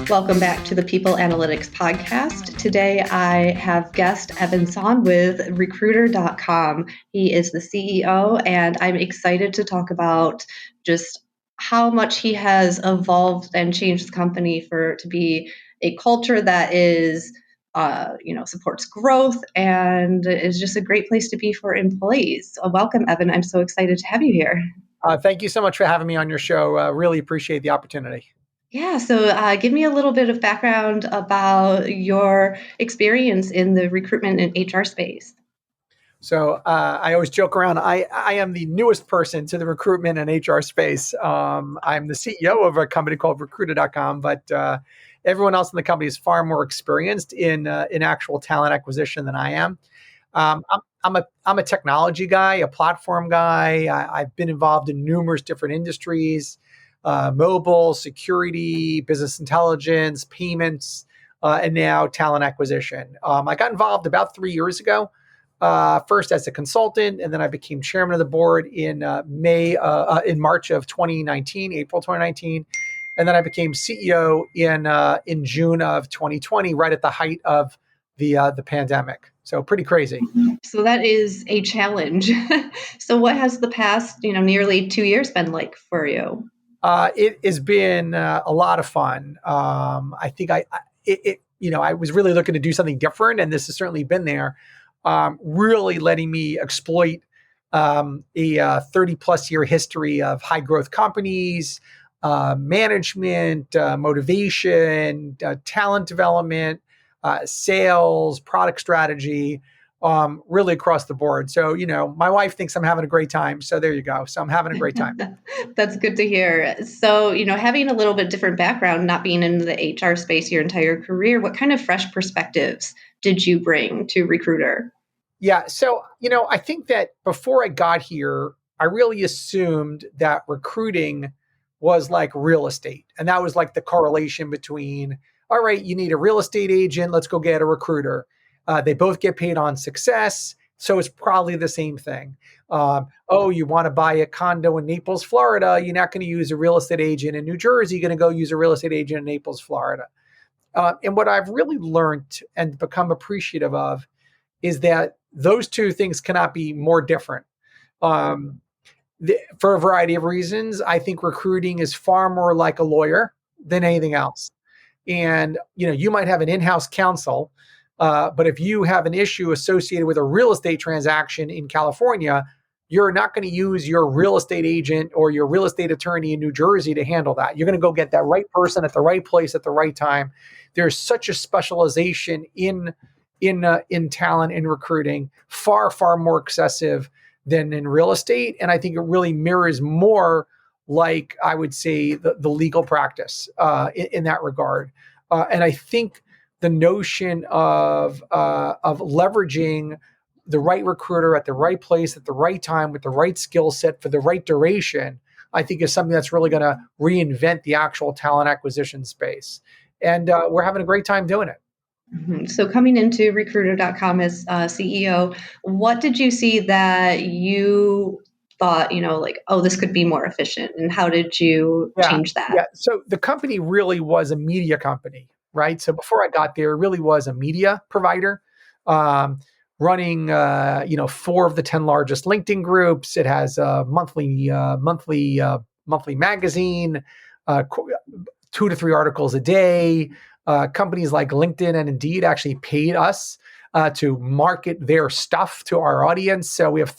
Welcome back to the People Analytics Podcast. Today I have guest Evan Sohn with Recruiter.com. He is the CEO, and I'm excited to talk about just how much he has evolved and changed the company to be a culture that is, supports growth and is just a great place to be for employees. So welcome, Evan. I'm so excited to have you here. Thank you so much for having me on your show. Really appreciate the opportunity. Yeah, so give me a little bit of background about your experience in the recruitment and HR space. So I always joke around. I am the newest person to the recruitment and HR space. I'm the CEO of a company called Recruiter.com, but everyone else in the company is far more experienced in actual talent acquisition than I am. I'm a technology guy, a platform guy. I've been involved in numerous different industries. Mobile, security, business intelligence, payments, and now talent acquisition. I got involved about 3 years ago, first as a consultant, and then I became chairman of the board in March of 2019, April 2019, and then I became CEO in June of 2020, right at the height of the pandemic. So pretty crazy. So that is a challenge. So what has the past, nearly 2 years been like for you? It has been a lot of fun. I think I was really looking to do something different, and this has certainly been there. Really letting me exploit a 30 plus year history of high growth companies, management, motivation, talent development, sales, product strategy. Really across the board. So, my wife thinks I'm having a great time. So there you go. So I'm having a great time. That's good to hear. So, having a little bit different background, not being in the HR space your entire career, what kind of fresh perspectives did you bring to Recruiter? Yeah. So, I think that before I got here, I really assumed that recruiting was like real estate. And that was like the correlation between, all right, you need a real estate agent. Let's go get a recruiter. They both get paid on success. So it's probably the same thing. You want to buy a condo in Naples, Florida. You're not going to use a real estate agent in New Jersey. You're going to go use a real estate agent in Naples, Florida. And what I've really learned and become appreciative of is that those two things cannot be more different. For a variety of reasons, I think recruiting is far more like a lawyer than anything else. And, you might have an in-house counsel, but if you have an issue associated with a real estate transaction in California, you're not going to use your real estate agent or your real estate attorney in New Jersey to handle that. You're going to go get that right person at the right place at the right time. There's such a specialization in talent and recruiting, far, far more excessive than in real estate. And I think it really mirrors more like, I would say, the legal practice in that regard. And I think the notion of leveraging the right recruiter at the right place at the right time with the right skill set for the right duration, I think is something that's really going to reinvent the actual talent acquisition space. And we're having a great time doing it. Mm-hmm. So coming into Recruiter.com as CEO, what did you see that you thought, this could be more efficient? And how did you change that? Yeah. So the company really was a media company, right? So before I got there, it really was a media provider, running, 4 of the 10 largest LinkedIn groups. It has a monthly magazine, 2 to 3 articles a day. Companies like LinkedIn and Indeed actually paid us to market their stuff to our audience. So we have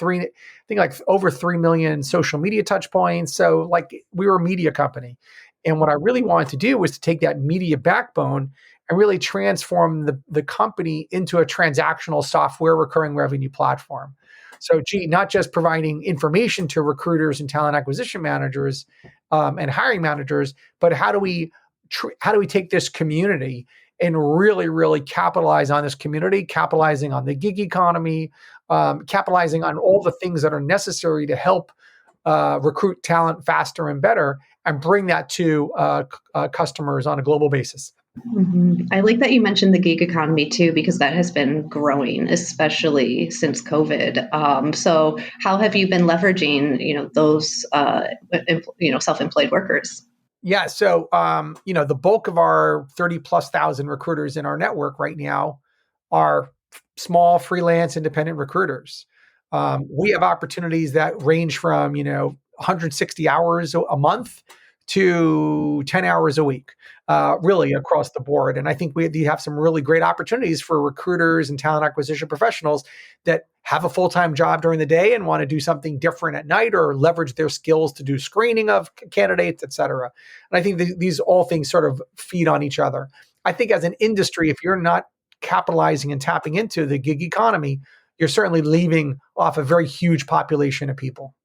over 3 million social media touch points. So we were a media company. And what I really wanted to do was to take that media backbone and really transform the company into a transactional software recurring revenue platform. So, not just providing information to recruiters and talent acquisition managers and hiring managers, but how do we take this community and really, really capitalize on this community, capitalizing on the gig economy, capitalizing on all the things that are necessary to help recruit talent faster and better, and bring that to customers on a global basis. I like that you mentioned the gig economy too, because that has been growing, especially since COVID. So, how have you been leveraging, those, self-employed workers? Yeah. So, the bulk of our 30 plus thousand recruiters in our network right now are small freelance independent recruiters. We have opportunities that range from, 160 hours a month to 10 hours a week, really across the board. And I think we have some really great opportunities for recruiters and talent acquisition professionals that have a full-time job during the day and want to do something different at night or leverage their skills to do screening of candidates, et cetera. And I think these all things sort of feed on each other. I think as an industry, if you're not capitalizing and tapping into the gig economy, you're certainly leaving off a very huge population of people.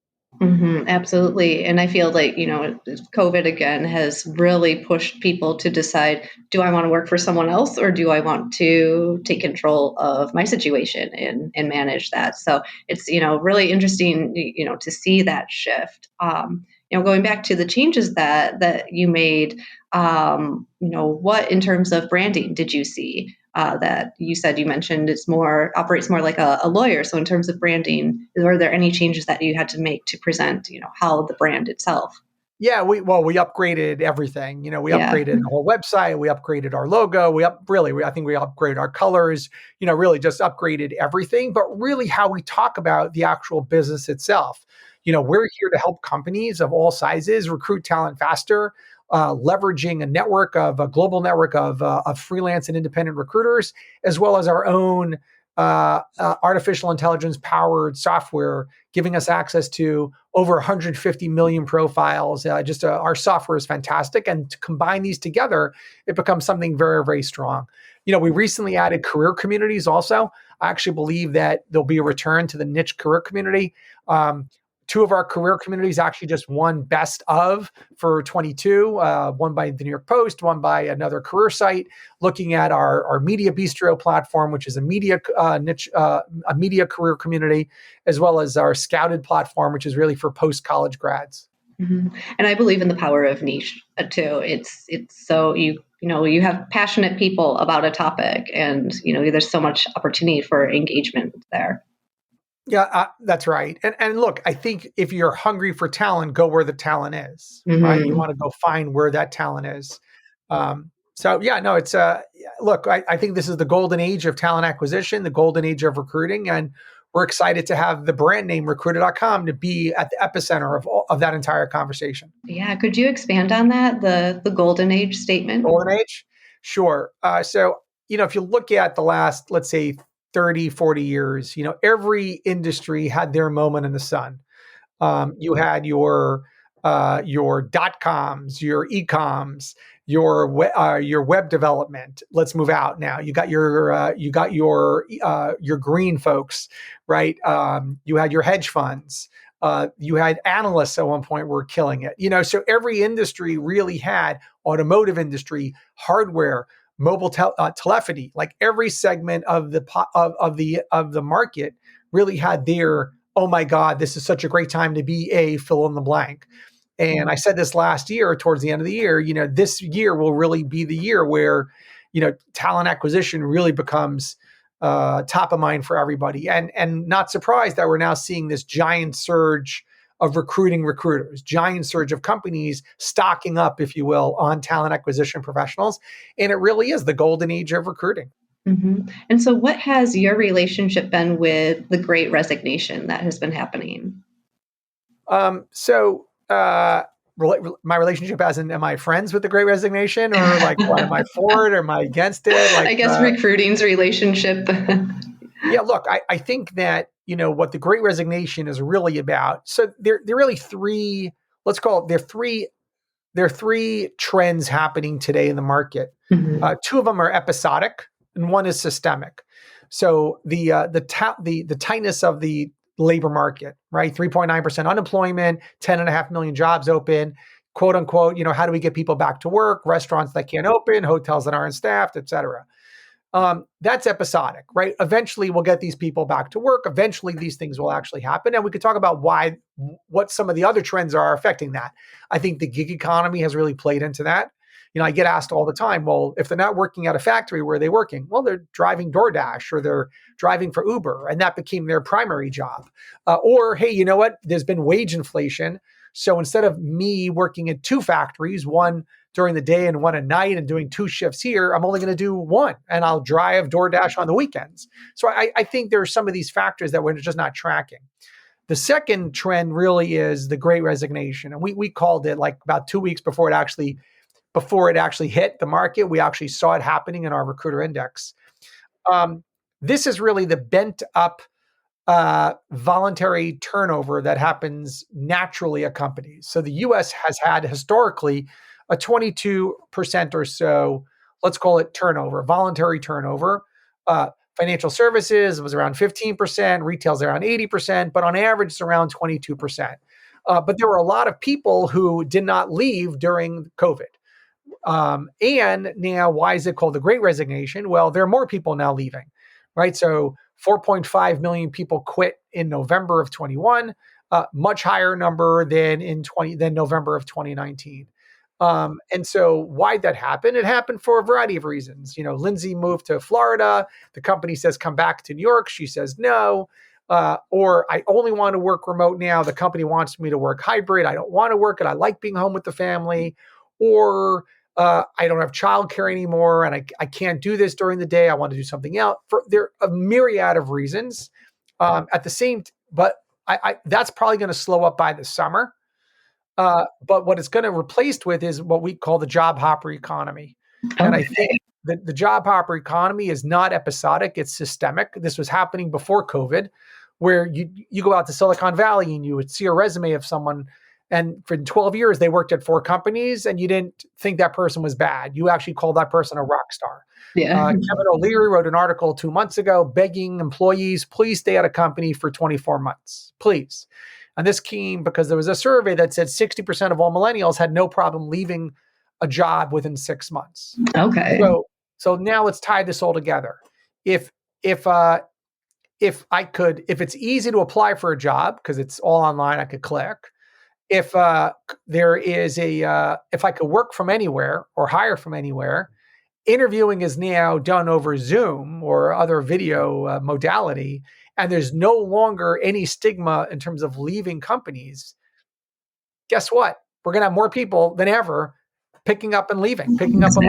Absolutely. And I feel like, COVID again has really pushed people to decide, do I want to work for someone else or do I want to take control of my situation and manage that? So it's, really interesting, to see that shift. Going back to the changes that you made, what in terms of branding did you see? That you said you mentioned operates more like a lawyer. So in terms of branding, were there any changes that you had to make to present, how the brand itself? Yeah, we upgraded everything. We Yeah. upgraded the whole website. We upgraded our logo. I think we upgraded our colors. Really just upgraded everything. But really, how we talk about the actual business itself. We're here to help companies of all sizes recruit talent faster, leveraging a global network of freelance and independent recruiters, as well as our own artificial intelligence powered software, giving us access to over 150 million profiles. Our software is fantastic. And to combine these together, it becomes something very, very strong. We recently added career communities also. I actually believe that there'll be a return to the niche career community. Two of our career communities actually just won best of for 22, one by the New York Post, one by another career site, looking at our Media Bistro platform, which is a media niche, a media career community, as well as our Scouted platform, which is really for post-college grads. And I believe in the power of niche too. It's so you have passionate people about a topic, and there's so much opportunity for engagement there. Yeah, that's right. And look, I think if you're hungry for talent, go where the talent is, right? You hmm want to go find where that talent is. So yeah, no, it's look, I think this is the golden age of talent acquisition, the golden age of recruiting, and we're excited to have the brand name recruiter.com to be at the epicenter of that entire conversation. Yeah, could you expand on that, the golden age statement? Golden age? Sure. So, if you look at the last, let's say 30, 40 years, every industry had their moment in the sun. You had your dot coms, your ecoms, your web development. Let's move out now. You got your green folks, right? You had your hedge funds. You had analysts at one point were killing it. So every industry really had automotive industry, hardware, mobile telephony. Like every segment of the market really had their, oh my God, this is such a great time to be a fill in the blank. And I said this last year, towards the end of the year, this year will really be the year where, talent acquisition really becomes top of mind for everybody. And not surprised that we're now seeing this giant surge of recruiting recruiters, giant surge of companies stocking up, if you will, on talent acquisition professionals. And it really is the golden age of recruiting. And so, what has your relationship been with the Great Resignation that has been happening? So my relationship as in, am I friends with the Great Resignation, or like, what am I for it or am I against it? I guess recruiting's relationship. Yeah, look, I think that, what the Great Resignation is really about. So there are really three, let's call it, there are three trends happening today in the market. Mhm. Two of them are episodic, and one is systemic. So the tightness of the labor market, right? 3.9% unemployment, 10.5 million jobs open, quote unquote. How do we get people back to work? Restaurants that can't open, hotels that aren't staffed, et cetera. That's episodic, right? Eventually, we'll get these people back to work. Eventually, these things will actually happen, and we could talk about what some of the other trends are affecting that. I think the gig economy has really played into that. I get asked all the time, well, if they're not working at a factory, where are they working? Well, they're driving DoorDash or they're driving for Uber, and that became their primary job. Or, hey, you know what? There's been wage inflation. So instead of me working at two factories, one during the day and one at night and doing two shifts here, I'm only going to do one, and I'll drive DoorDash on the weekends. So I think there are some of these factors that we're just not tracking. The second trend really is the Great Resignation. And we called it like about 2 weeks before it actually hit the market. We actually saw it happening in our recruiter index. This is really the bent up voluntary turnover that happens naturally at companies. So the US has had historically a 22% or so, let's call it turnover, voluntary turnover. Financial services was around 15%, retail's around 80%, but on average, it's around 22%. But there were a lot of people who did not leave during COVID. And now, why is it called the Great Resignation? Well, there are more people now leaving, right? So 4.5 million people quit in November of 21, much higher number than November of 2019. And so why'd that happen? It happened for a variety of reasons. Lindsay moved to Florida. The company says, come back to New York. She says, no. Or I only want to work remote now. The company wants me to work hybrid. I don't want to work it. I like being home with the family. Or I don't have childcare anymore and I can't do this during the day. I want to do something else. There are a myriad of reasons. But that's probably going to slow up by the summer. But what it's going to replace with is what we call the job hopper economy. Okay. And I think that the job hopper economy is not episodic, it's systemic. This was happening before COVID, where you go out to Silicon Valley and you would see a resume of someone, and for 12 years they worked at 4 companies and you didn't think that person was bad. You actually called that person a rock star. Yeah. Kevin O'Leary wrote an article 2 months ago begging employees, please stay at a company for 24 months, please. And this came because there was a survey that said 60% of all millennials had no problem leaving a job within 6 months. Okay. So now let's tie this all together. If it's easy to apply for a job because it's all online, I could click. If I could work from anywhere or hire from anywhere, interviewing is now done over Zoom or other video modality, and there's no longer any stigma in terms of leaving companies. Guess what? We're going to have more people than ever picking up and leaving, picking up and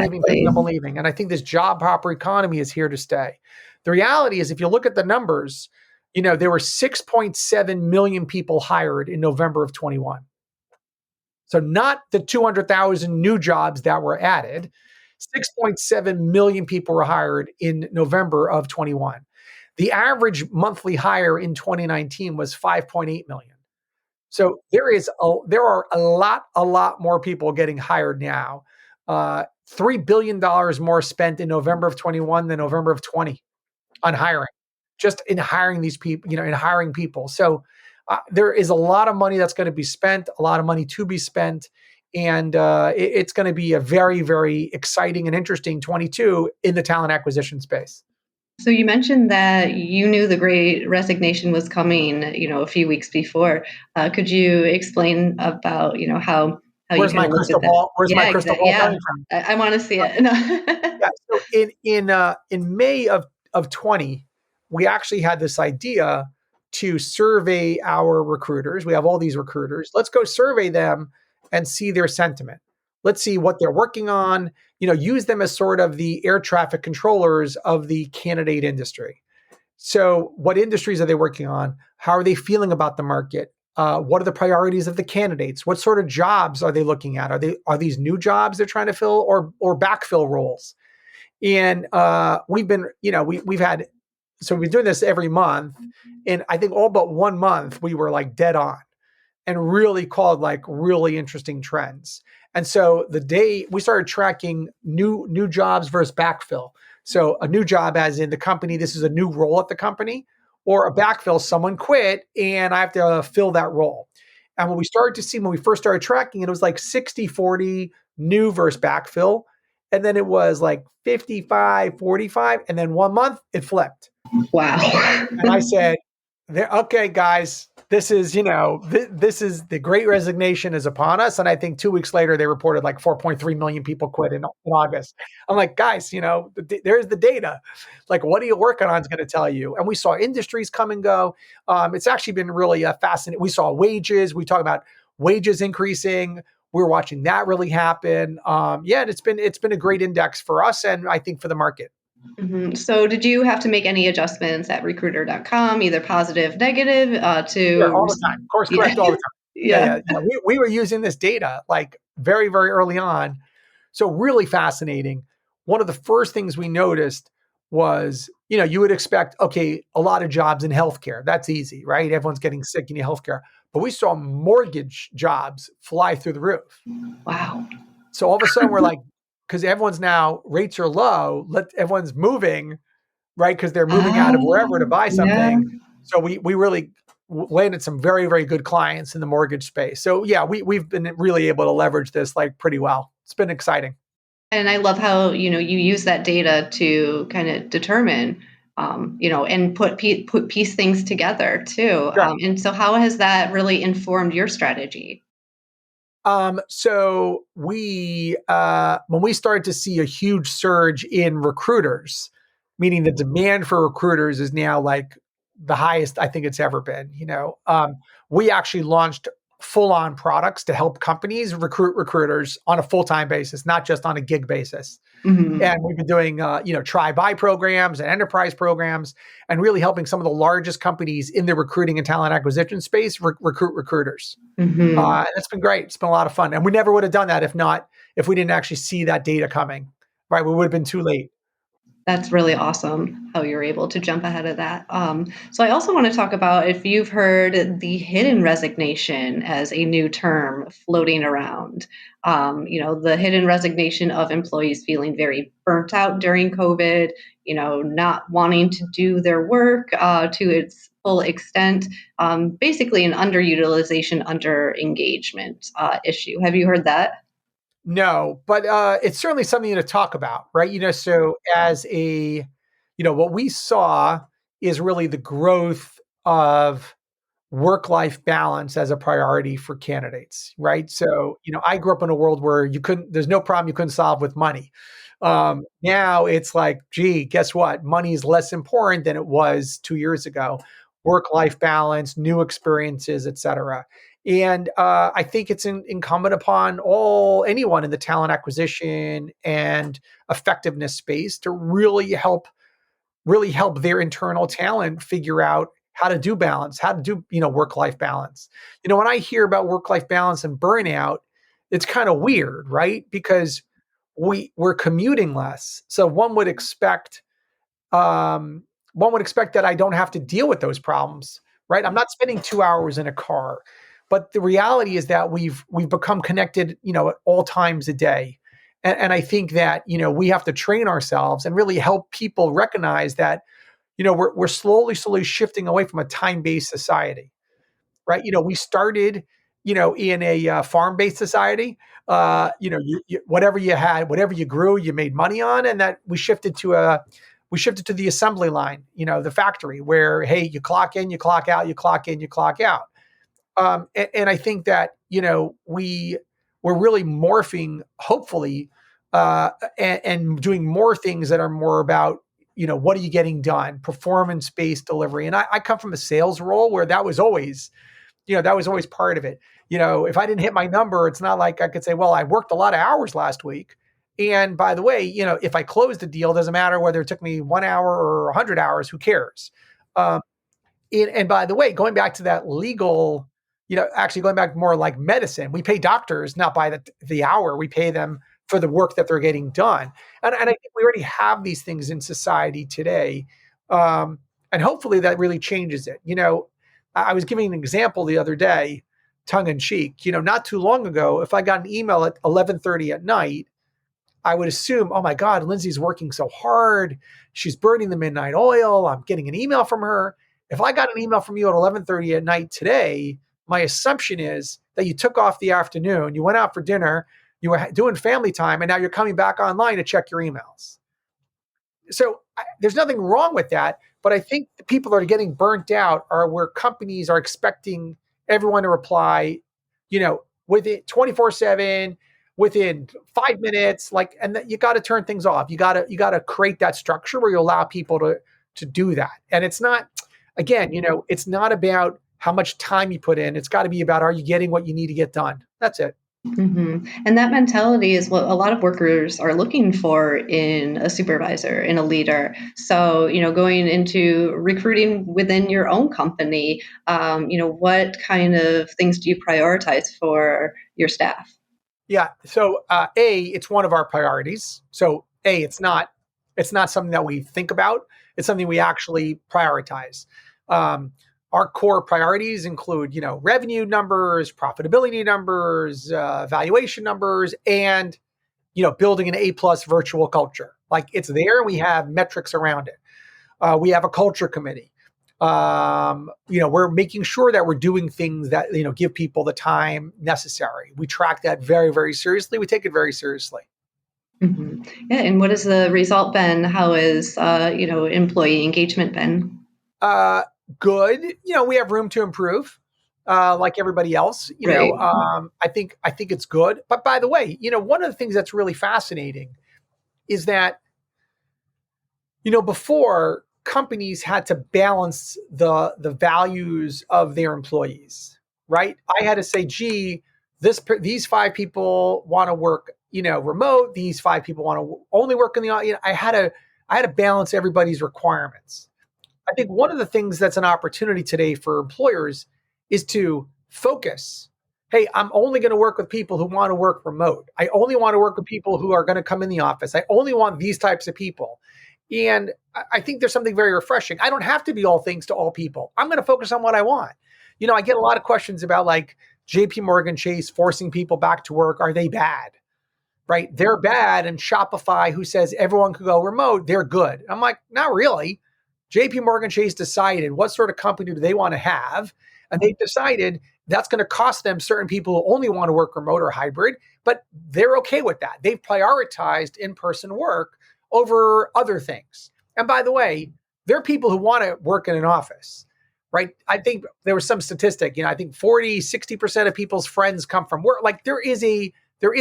leaving. And I think this job hopper economy is here to stay. The reality is, if you look at the numbers, there were 6.7 million people hired in November of 21. So not the 200,000 new jobs that were added. 6.7 million people were hired in November of 21. The average monthly hire in 2019 was 5.8 million. So there are a lot more people getting hired now. $3 billion more spent in November of 21 than November of 20 on hiring, just in hiring these people, in hiring people. So there is a lot of money that's going to be spent, a lot of money to be spent. And it's going to be a very, very exciting and interesting 22 in the talent acquisition space. So you mentioned that you knew the Great Resignation was coming, a few weeks before. Could you explain about, how Where's my crystal ball? Where's my crystal ball coming from? I want to see it. No. So in May of 20, we actually had this idea to survey our recruiters. We have all these recruiters. Let's go survey them and see their sentiment. Let's see what they're working on, use them as sort of the air traffic controllers of the candidate industry. So what industries are they working on? How are they feeling about the market? What are the priorities of the candidates? What sort of jobs are they looking at? Are these new jobs they're trying to fill or backfill roles? And we've been doing this every month. And I think all but 1 month, we were like dead on and really called like really interesting trends. And so the day we started tracking new jobs versus backfill. So a new job as in the company, this is a new role at the company, or a backfill, someone quit and I have to fill that role. And what we started to see when we first started tracking it was like 60-40 new versus backfill. And then it was like 55-45. And then 1 month it flipped. Wow. And I said, Okay, guys, this is, this is the Great Resignation is upon us. And I think 2 weeks later, they reported like 4.3 million people quit in August. I'm like, guys, there's the data. Like, what are you working on is going to tell you. And we saw industries come and go. It's actually been really fascinating. We saw wages. We talk about wages increasing. We're watching that really happen. Yeah, and it's been a great index for us, and I think for the market. So did you have to make any adjustments at recruiter.com, either positive, negative, Sure, to, all the time. Course yeah, correct all the time. Yeah, yeah. yeah, yeah. We were using this data like very, very early on. So really fascinating. One of the first things we noticed was, you would expect, okay, a lot of jobs in healthcare. That's easy, right? Everyone's getting sick in healthcare. But we saw mortgage jobs fly through the roof. Wow. So all of a sudden we're like, because everyone's now rates are low, everyone's moving, right? Because they're moving out of wherever to buy Yeah. something. So we really landed some very, very good clients in the mortgage space. So yeah, we've been really able to leverage this like pretty well. It's been exciting. And I love how, you use that data to kind of determine, and put piece things together too. Sure. And so how has that really informed your strategy? So when we started to see a huge surge in recruiters, meaning the demand for recruiters is now like the highest I think it's ever been, we actually launched full on products to help companies recruit recruiters on a full-time basis, not just on a gig basis. Hmm. And we've been doing, try buy programs and enterprise programs and really helping some of the largest companies in the recruiting and talent acquisition space recruit recruiters. Hmm. It's been great. It's been a lot of fun. And we never would have done that if we didn't actually see that data coming, right? We would have been too late. That's really awesome how you're able to jump ahead of that. So I also want to talk about if you've heard the hidden resignation as a new term floating around. The hidden resignation of employees feeling very burnt out during COVID, not wanting to do their work to its full extent, basically an underutilization, under engagement issue. Have you heard that? No, but it's certainly something to talk about, right? So what we saw is really the growth of work-life balance as a priority for candidates, right? So, I grew up in a world where there's no problem you couldn't solve with money. Now it's like, gee, guess what? Money is less important than it was 2 years ago. Work-life balance, new experiences, et cetera. And I think it's incumbent upon anyone in the talent acquisition and effectiveness space to really help their internal talent figure out how to do balance, how to do, work-life balance. When I hear about work-life balance and burnout, it's kind of weird, right? Because we're commuting less. So one would expect that I don't have to deal with those problems, right? I'm not spending 2 hours in a car. But the reality is that we've become connected, at all times a day. And I think that, we have to train ourselves and really help people recognize that we're slowly shifting away from a time-based society, right? We started, in a farm-based society. Whatever you had, whatever you grew, you made money on, and that we shifted to the assembly line, the factory, where hey, you clock in, you clock out, you clock in, you clock out. And I think that we're really morphing, hopefully, and doing more things that are more about what are you getting done, performance based delivery. And I come from a sales role where that was always part of it. If I didn't hit my number, it's not like I could say, well, I worked a lot of hours last week. And by the way, if I closed the deal, doesn't matter whether it took me 1 hour or 100 hours, who cares? Um, and by the way, going back to that legal, actually going back more like medicine, we pay doctors not by the hour, we pay them for the work that they're getting done. And I think we already have these things in society today. And hopefully that really changes it. I was giving an example the other day, tongue in cheek, not too long ago, if I got an email at 11:30 at night, I would assume, oh my God, Lindsay's working so hard. She's burning the midnight oil. I'm getting an email from her. If I got an email from you at 11:30 at night today, my assumption is that you took off the afternoon, you went out for dinner, you were doing family time, and now you're coming back online to check your emails. there's nothing wrong with that. But I think the people that are getting burnt out are where companies are expecting everyone to reply, within 24/7, within 5 minutes, and you got to turn things off. You got to create that structure where you allow people to do that. And it's not, again, it's not about how much time you put in. It's got to be about, are you getting what you need to get done? That's it. And that mentality is what a lot of workers are looking for in a supervisor, in a leader. So, going into recruiting within your own company, what kind of things do you prioritize for your staff? Yeah. So, it's one of our priorities. So, it's not something that we think about. It's something we actually prioritize. Our core priorities include, revenue numbers, profitability numbers, valuation numbers, and, building an A+ virtual culture. Like, it's there. We have metrics around it. We have a culture committee. We're making sure that we're doing things that, give people the time necessary. We track that very, very seriously. We take it very seriously. Yeah. And what has the result been? How is, employee engagement been? Good. We have room to improve, like everybody else. Right. I think it's good. But by the way, one of the things that's really fascinating is that, before, companies had to balance the values of their employees, right? I had to say, gee, these 5 people want to work, remote. These 5 people want to only work in the, I had to balance everybody's requirements. I think one of the things that's an opportunity today for employers is to focus. Hey, I'm only going to work with people who want to work remote. I only want to work with people who are going to come in the office. I only want these types of people. And I think there's something very refreshing. I don't have to be all things to all people. I'm going to focus on what I want. I get a lot of questions about, like, JP Morgan Chase forcing people back to work. Are they bad? Right? They're bad. And Shopify, who says everyone could go remote, they're good. I'm like, not really. JP Morgan Chase decided what sort of company do they want to have. And they've decided that's going to cost them certain people who only want to work remote or hybrid, but they're okay with that. They've prioritized in-person work over other things. And by the way, there are people who want to work in an office, right? I think there was some statistic, I think 40-60% of people's friends come from work. Like, there is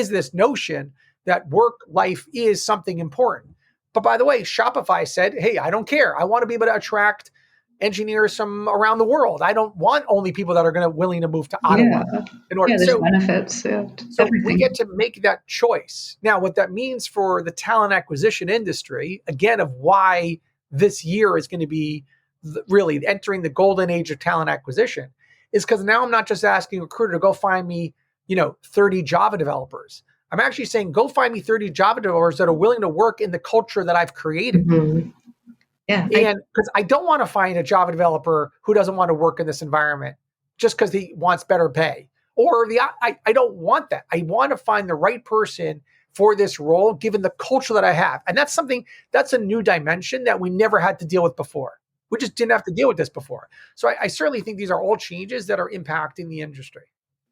this notion that work life is something important. But by the way, Shopify said, hey, I don't care. I want to be able to attract engineers from around the world. I don't want only people that are willing to move to Ottawa. Yeah, there's benefits. Yeah, so we get to make that choice. Now, what that means for the talent acquisition industry, again, of why this year is going to be really entering the golden age of talent acquisition, is because now I'm not just asking a recruiter to go find me, 30 Java developers. I'm actually saying, go find me 30 Java developers that are willing to work in the culture that I've created. Yeah. And because I don't want to find a Java developer who doesn't want to work in this environment just because he wants better pay. Or I don't want that. I want to find the right person for this role, given the culture that I have. And that's a new dimension that we never had to deal with before. We just didn't have to deal with this before. So I certainly think these are all changes that are impacting the industry.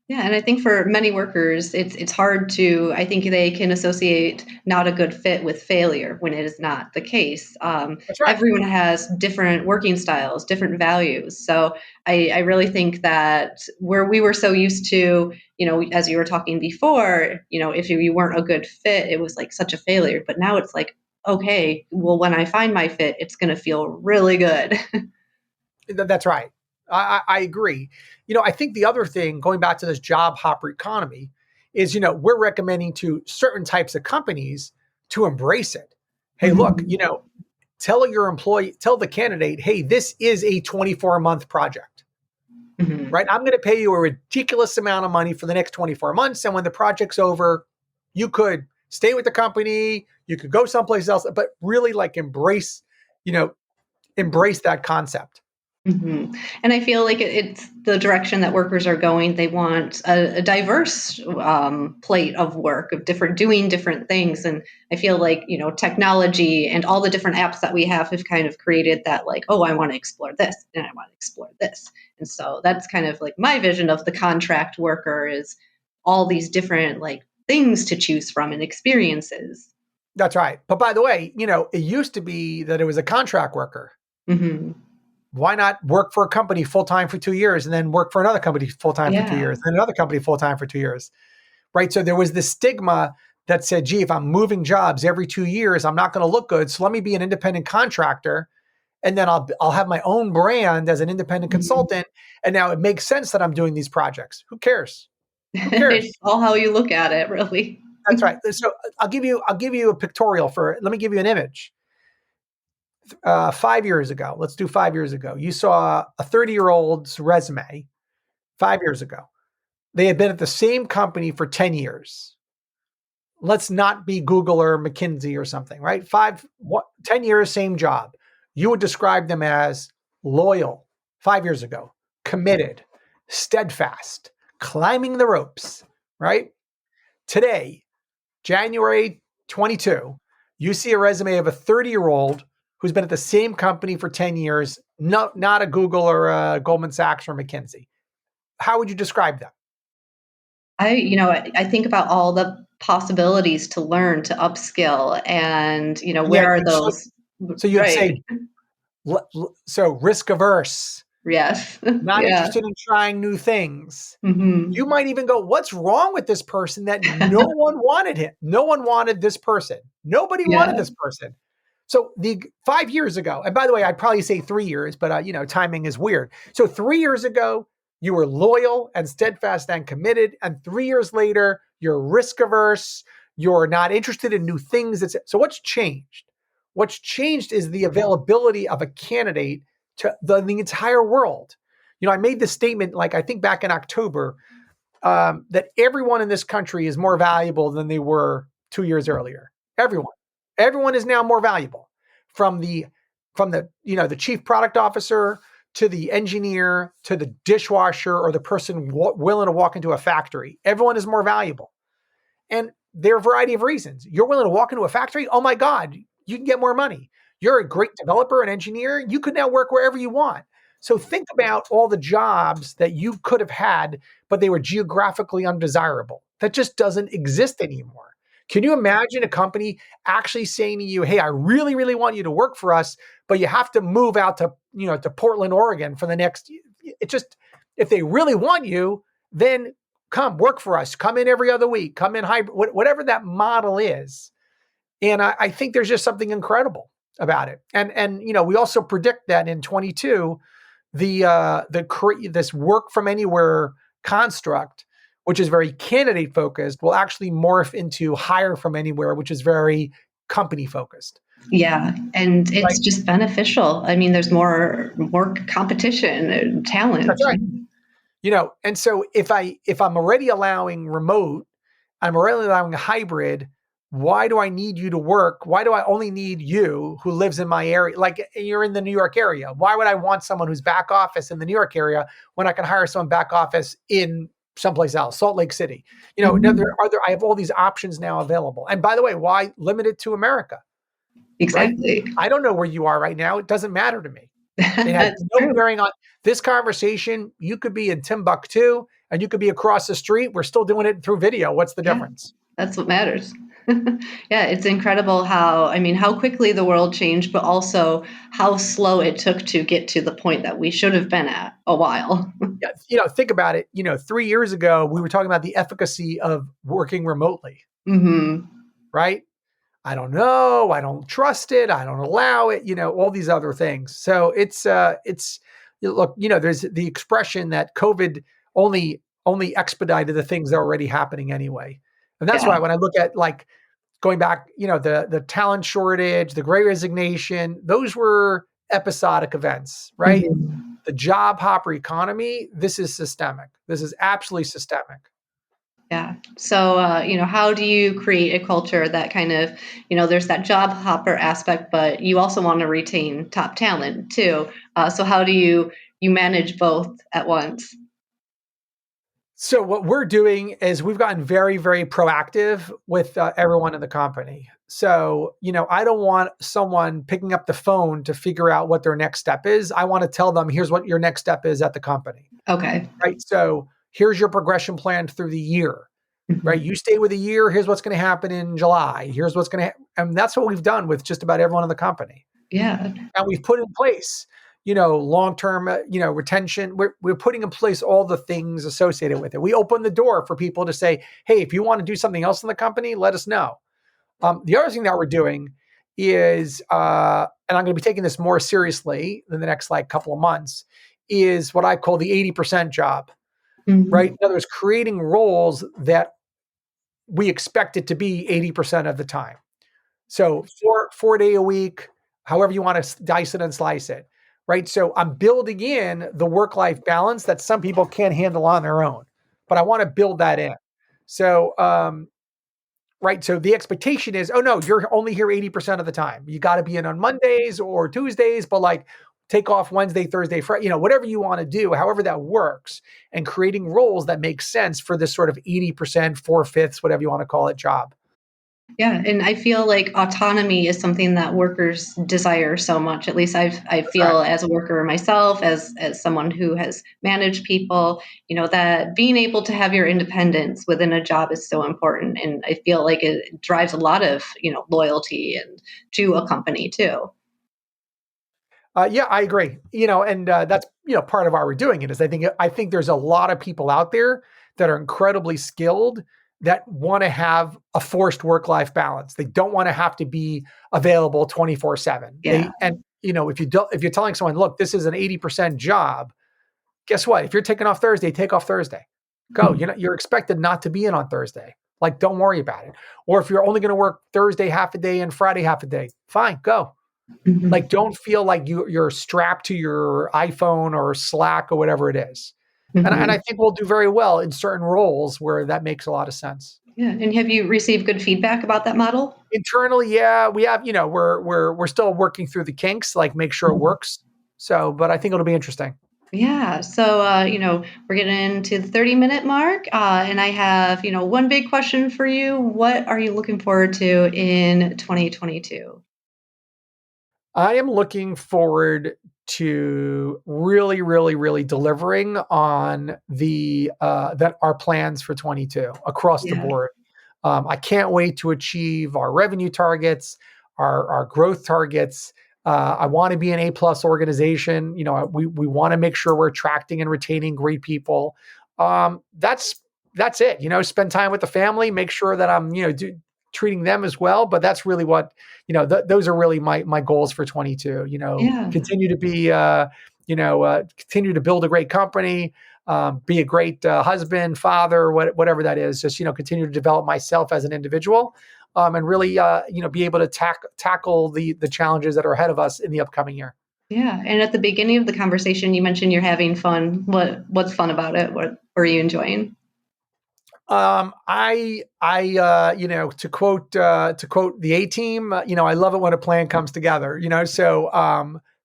Yeah, and I think for many workers, it's hard to. I think they can associate not a good fit with failure when it is not the case. That's right. Everyone has different working styles, different values. So I really think that where we were so used to, as you were talking before, if you weren't a good fit, it was like such a failure. But now it's like, okay, well, when I find my fit, it's going to feel really good. That's right. I agree. I think the other thing, going back to this job hopper economy, is, we're recommending to certain types of companies to embrace it. Hey, look, tell the candidate, hey, this is a 24-month project, right? I'm going to pay you a ridiculous amount of money for the next 24 months. And when the project's over, you could stay with the company, you could go someplace else, but really, like, embrace that concept. And I feel like it's the direction that workers are going. They want a diverse plate of work of doing different things. And I feel like, technology and all the different apps that we have kind of created that, like, oh, I want to explore this and I want to explore this. And so that's kind of like my vision of the contract worker, is all these different, like, things to choose from and experiences. That's right. But by the way, it used to be that it was a contract worker. Mm-hmm. Why not work for a company full-time for 2 years and then work for another company full-time for 2 years, Yeah. and another company full-time for 2 years, right? So there was this stigma that said, gee, if I'm moving jobs every 2 years, I'm not going to look good. So let me be an independent contractor, and then I'll have my own brand as an independent Mhm. consultant. And now it makes sense that I'm doing these projects. Who cares? Who It's cares? all how you look at it, really. That's right. So I'll give you a pictorial let me give you an image. 5 years ago, let's do 5 years ago, you saw a 30-year-old's resume 5 years ago. They had been at the same company for 10 years. Let's not be Google or McKinsey or something, right? 10 years, same job. You would describe them as loyal 5 years ago, committed, steadfast, climbing the ropes, right? Today, January 22, you see a resume of a 30-year-old who's been at the same company for 10 years, not a Google or a Goldman Sachs or McKinsey. How would you describe them? I think about all the possibilities to learn, to upskill, and And where yet are you'd say, those? so you'd Right. say, so risk averse, Yes. not Yeah. interested in trying new things. Hmm. You might even go, what's wrong with this person that no one wanted him? No one wanted this person. Nobody wanted Yeah. this person. So the 5 years ago, and by the way, I'd probably say 3 years, but timing is weird. So 3 years ago, you were loyal and steadfast and committed, and 3 years later, you're risk averse. You're not interested in new things. So what's changed? What's changed is the availability of a candidate to the entire world. I made this statement, like I think back in October, that everyone in this country is more valuable than they were 2 years earlier. Everyone is now more valuable, from the chief product officer to the engineer to the dishwasher or the person willing to walk into a factory. Everyone is more valuable, and there are a variety of reasons. You're willing to walk into a factory. Oh my God, you can get more money. You're a great developer and engineer. You could now work wherever you want. So think about all the jobs that you could have had, but they were geographically undesirable. That just doesn't exist anymore. Can you imagine a company actually saying to you, "Hey, I really, really want you to work for us, but you have to move out to Portland, Oregon for the next." It just, if they really want you, then come work for us. Come in every other week. Come in hybrid, whatever that model is. And I think there's just something incredible about it. And we also predict that in 22, this work from anywhere construct, which is very candidate focused, will actually morph into hire from anywhere, which is very company focused. Yeah, and it's Right. just beneficial. I mean, there's more competition and That's talent. right. And so if I'm already allowing remote, I'm already allowing a hybrid. Why do I need you to work? Why do I only need you who lives in my area? Like, you're in the New York area. Why would I want someone who's back office in the New York area when I can hire someone back office in someplace else, Salt Lake City? Now Mhm. I have all these options now available. And by the way, why limit it to America, right? Exactly. I don't know where you are right now. It doesn't matter to me. It has That's no true. bearing on this conversation. You could be in Timbuktu and you could be across the street. We're still doing it through video. What's the Yeah, difference? that's what matters. Yeah, it's incredible how quickly the world changed, but also how slow it took to get to the point that we should have been at a while. Yeah, think about it. 3 years ago, we were talking about the efficacy of working remotely, Hmm. right? I don't know. I don't trust it. I don't allow it. All these other things. So look. There's the expression that COVID only expedited the things that are already happening anyway, and that's Yeah. why when I look at, like, going back, the talent shortage, the Great Resignation, those were episodic events, right? Hmm. The job hopper economy, this is systemic. This is absolutely systemic. Yeah. So, how do you create a culture that kind of, there's that job hopper aspect, but you also want to retain top talent too. So, how do you manage both at once? So what we're doing is we've gotten very, very proactive with everyone in the company. So, I don't want someone picking up the phone to figure out what their next step is. I want to tell them, here's what your next step is at the company, Okay. right? So here's your progression plan through the year. right? You stay with a year, here's what's going to happen in July. Here's what's going to and that's what we've done with just about everyone in the company. Yeah. And we've put in place, long-term, retention. We're putting in place all the things associated with it. We open the door for people to say, hey, if you want to do something else in the company, let us know. The other thing that we're doing is, and I'm going to be taking this more seriously in the next couple of months, is what I call the 80% job, right? In other words, creating roles that we expect it to be 80% of the time. So 4 day a week, however you want to dice it and slice it, right? So I'm building in the work-life balance that some people can't handle on their own, but I want to build that in. So, right. So the expectation is, oh no, you're only here 80% of the time. You got to be in on Mondays or Tuesdays, but take off Wednesday, Thursday, Friday, whatever you want to do, however that works, and creating roles that make sense for this sort of 80%, 4/5, whatever you want to call it, job. Yeah, and I feel like autonomy is something that workers desire so much. At least I feel Right. as a worker myself, as someone who has managed people, that being able to have your independence within a job is so important. And I feel like it drives a lot of, loyalty and to a company too. Yeah, I agree. And that's part of why we're doing it is I think there's a lot of people out there that are incredibly skilled that want to have a forced work-life balance. They don't want to have to be available 24/7. Yeah. If you're telling someone, look, this is an 80% job, guess what? If you're taking off Thursday, take off Thursday. Go. You're expected not to be in on Thursday. Don't worry about it. Or if you're only going to work Thursday half a day and Friday half a day, fine, go. Don't feel like you're strapped to your iPhone or Slack or whatever it is. And I think we'll do very well in certain roles where that makes a lot of sense. Yeah. And have you received good feedback about that model? Internally, yeah, we have. We're still working through the kinks, make sure it works. So, but I think it'll be interesting. Yeah. So, we're getting into the 30-minute mark, and I have, one big question for you. What are you looking forward to in 2022? I am looking forward to really, really, really delivering on our plans for 22 across the Yeah. board. I can't wait to achieve our revenue targets, our growth targets. I want to be an A+ organization. We want to make sure we're attracting and retaining great people. That's it. Spend time with the family, make sure that I'm treating them as well. But that's really what those are really my goals for 22. Yeah. Continue to be continue to build a great company. Be a great husband, father, whatever that is. Just continue to develop myself as an individual, and really be able to tackle the challenges that are ahead of us in the upcoming year. Yeah. And at the beginning of the conversation, you mentioned you're having fun. What's fun about it? What are you enjoying? To quote the A team, I love it when a plan comes together. So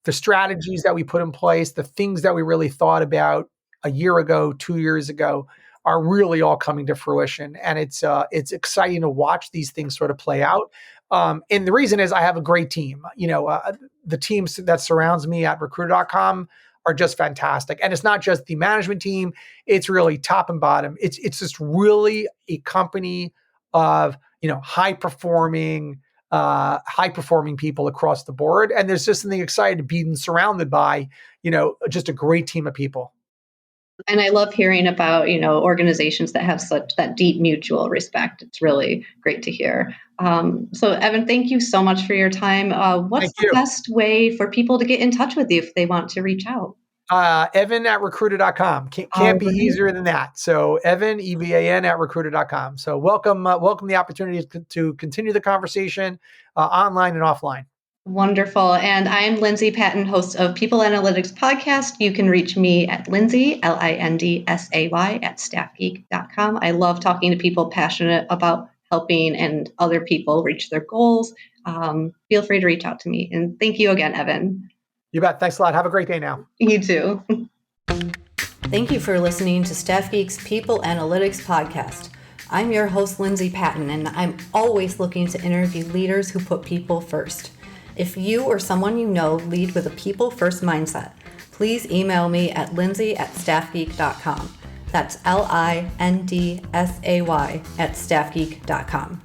the strategies that we put in place, the things that we really thought about a year ago, 2 years ago, are really all coming to fruition, and it's exciting to watch these things sort of play out. And the reason is I have a great team. The teams that surrounds me at recruiter.com are just fantastic. And it's not just the management team, it's really top and bottom. It's just really a company of, high performing people across the board. And there's just something exciting to be surrounded by, just a great team of people. And I love hearing about, organizations that have such that deep mutual respect. It's really great to hear. So Evan, thank you so much for your time. What's Thank the you. best way for people to get in touch with you if they want to reach out? Evan at recruiter.com. Can't be easier than that. So Evan, EVAN at recruiter.com. So welcome the opportunity to continue the conversation online and offline. Wonderful. And I'm Lindsay Patton, host of People Analytics Podcast. You can reach me at Lindsay, LINDSAY, at StaffGeek.com. I love talking to people passionate about helping and other people reach their goals. Feel free to reach out to me. And thank you again, Evan. You bet. Thanks a lot. Have a great day now. You too. Thank you for listening to StaffGeek's People Analytics Podcast. I'm your host, Lindsay Patton, and I'm always looking to interview leaders who put people first. If you or someone you know lead with a people-first mindset, please email me at lindsay@staffgeek.com. That's LINDSAY at StaffGeek.com.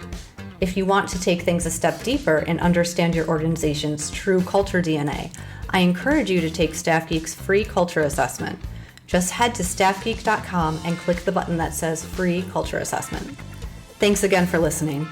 If you want to take things a step deeper and understand your organization's true culture DNA, I encourage you to take StaffGeek's free culture assessment. Just head to StaffGeek.com and click the button that says Free Culture Assessment. Thanks again for listening.